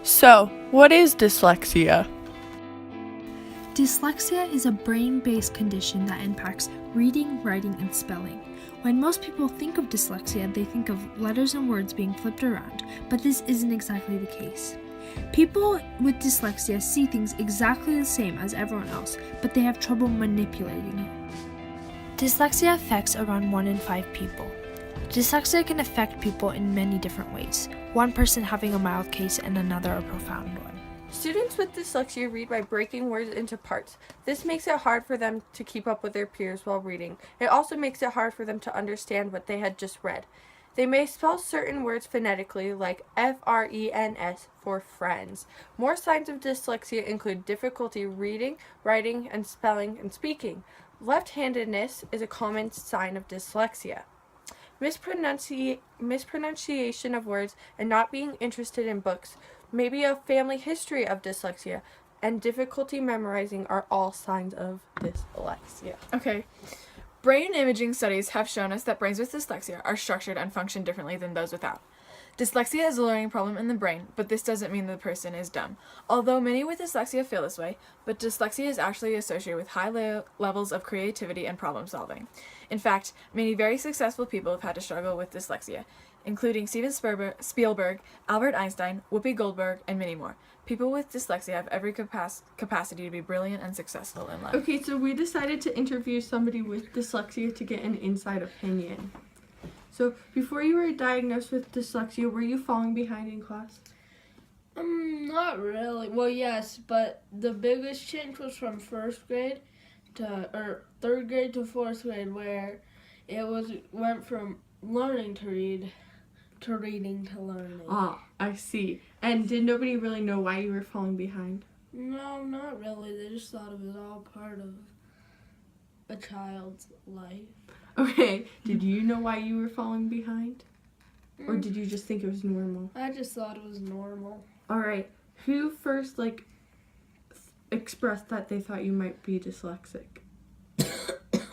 So, what is dyslexia? Dyslexia is a brain-based condition that impacts reading, writing, and spelling. When most people think of dyslexia, they think of letters and words being flipped around, but this isn't exactly the case. People with dyslexia see things exactly the same as everyone else, but they have trouble manipulating it. Dyslexia affects around 1 in 5 people. Dyslexia can affect people in many different ways, one person having a mild case and another a profound one. Students with dyslexia read by breaking words into parts. This makes it hard for them to keep up with their peers while reading. It also makes it hard for them to understand what they had just read. They may spell certain words phonetically, like F-R-E-N-S for friends. More signs of dyslexia include difficulty reading, writing, and spelling and speaking. Left-handedness is a common sign of dyslexia. Mispronunciation of words and not being interested in books, maybe a family history of dyslexia, and difficulty memorizing are all signs of dyslexia. Okay. Brain imaging studies have shown us that brains with dyslexia are structured and function differently than those without. Dyslexia is a learning problem in the brain, but this doesn't mean the person is dumb. Although many with dyslexia feel this way, but dyslexia is actually associated with high levels of creativity and problem solving. In fact, many very successful people have had to struggle with dyslexia, including Steven Spielberg, Albert Einstein, Whoopi Goldberg, and many more. People with dyslexia have every capacity to be brilliant and successful in life. Okay, so we decided to interview somebody with dyslexia to get an inside opinion. So, before you were diagnosed with dyslexia, were you falling behind in class? Not really. Well, yes, but the biggest change was from third grade to fourth grade, where went from learning to read to reading to learning. Ah, I see. And did nobody really know why you were falling behind? No, not really. They just thought it was all part of a child's life. Okay, did you know why you were falling behind? Or did you just think it was normal? I just thought it was normal. Alright, who first, expressed that they thought you might be dyslexic?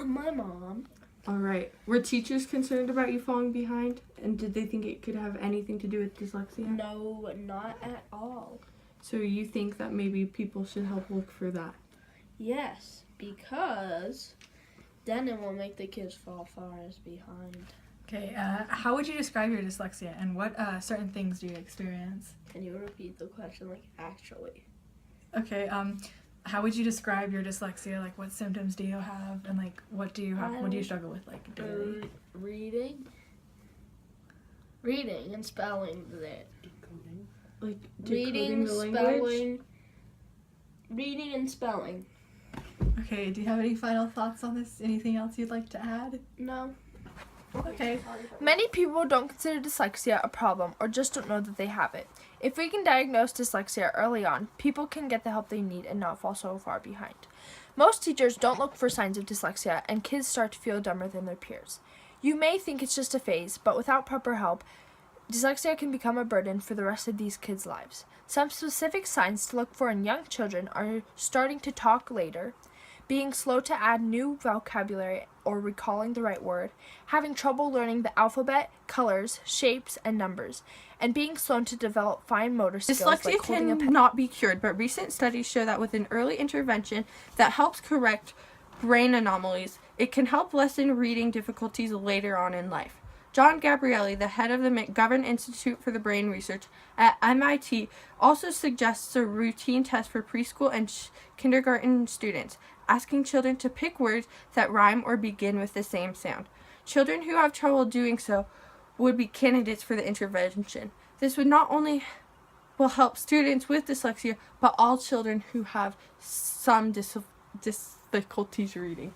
My mom. Alright, were teachers concerned about you falling behind? And did they think it could have anything to do with dyslexia? No, not at all. So you think that maybe people should help look for that? Yes, because then it won't make the kids fall far as behind. Okay, how would you describe your dyslexia, and what certain things do you experience? Can you repeat the question, actually? Okay, how would you describe your dyslexia? What symptoms do you have, and what do you have? What do you struggle with daily? Reading and spelling. Decoding the language? Reading and spelling. Okay, do you have any final thoughts on this? Anything else you'd like to add? No. Okay. Many people don't consider dyslexia a problem or just don't know that they have it. If we can diagnose dyslexia early on, people can get the help they need and not fall so far behind. Most teachers don't look for signs of dyslexia, and kids start to feel dumber than their peers. You may think it's just a phase, but without proper help, dyslexia can become a burden for the rest of these kids' lives. Some specific signs to look for in young children are starting to talk later, being slow to add new vocabulary or recalling the right word, having trouble learning the alphabet, colors, shapes, and numbers, and being slow to develop fine motor skills Dyslexia like holding a pen. cannot be cured, but recent studies show that with an early intervention that helps correct brain anomalies, it can help lessen reading difficulties later on in life. John Gabrielli, the head of the McGovern Institute for the Brain Research at MIT, also suggests a routine test for preschool and kindergarten students, asking children to pick words that rhyme or begin with the same sound. Children who have trouble doing so would be candidates for the intervention. This would not only help students with dyslexia, but all children who have some difficulties reading.